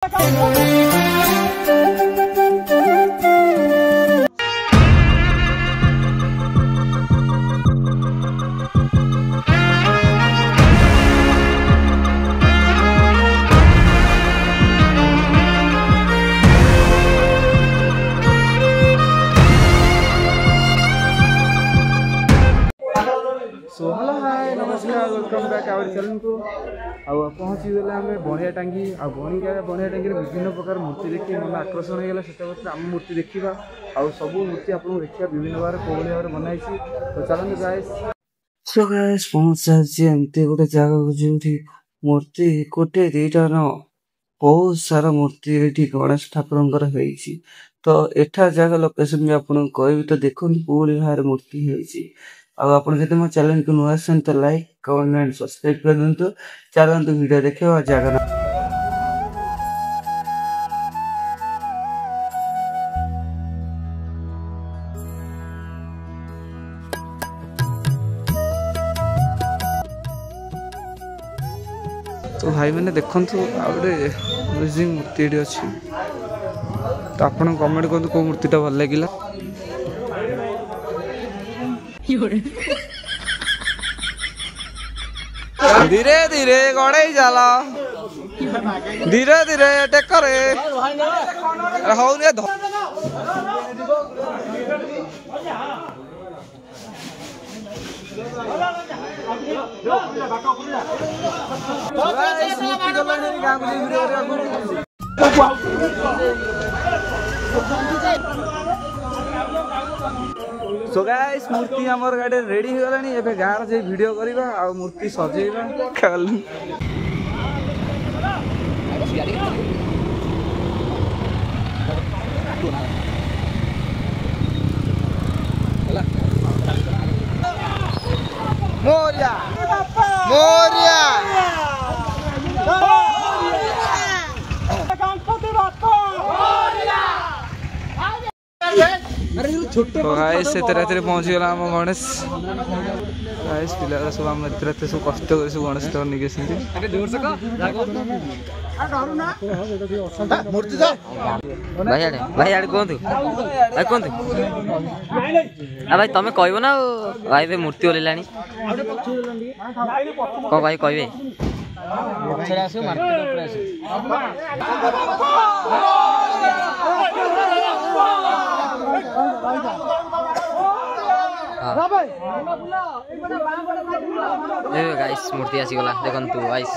So hello hi नमस्कार welcome back our channel को पहुँची गले आम बणिया टांगी बणिया टांगी विभिन्न प्रकार मूर्ति देखिए मन आकर्षण हो गला से आम मूर्ति देखा सब मूर्ति आपको देखा विभिन्न भाव कौन भाव बनाई तो चलते गाइस। सो गाइस पहुँच सारी एमती गोटे जगह जो मूर्ति गोटे दीटा न बहुत सारा मूर्ति ये गणेश ठाकुर तो एठा जगह लोकेशन भी आपको कहबी तो देखो कौन भाव मूर्ति है आप मो चैनल को नुआ तो लाइक कमेंट एंड सब्सक्राइब कर दिंतु। चलते वीडियो देखे जगह तो भाई मैंने देखु आगे मूर्ति अच्छी तो आप कमेंट करूँ कौ मूर्तिटा भल लगे। धीरे धीरे गड़े जाला धीरे धीरे टेकरे सो गाइस मूर्ति हमर गाड़ी रेडी हो गलानी एबे गार जे वीडियो करबा आ मूर्ति सजेबा खाल मोरिया मोरिया तो गाइस से रात पहुँची गला आम गणेश गाइस पिला सब आम रात सब कष्ट कर सब गणेश ठाकुर निके भाई आड़े कहतु भाई कहतु भाई तुम कह ना भाई मूर्ति ओल्ला कौन भाई कहे गाइस मूर्ति आसीगला देखु गाइस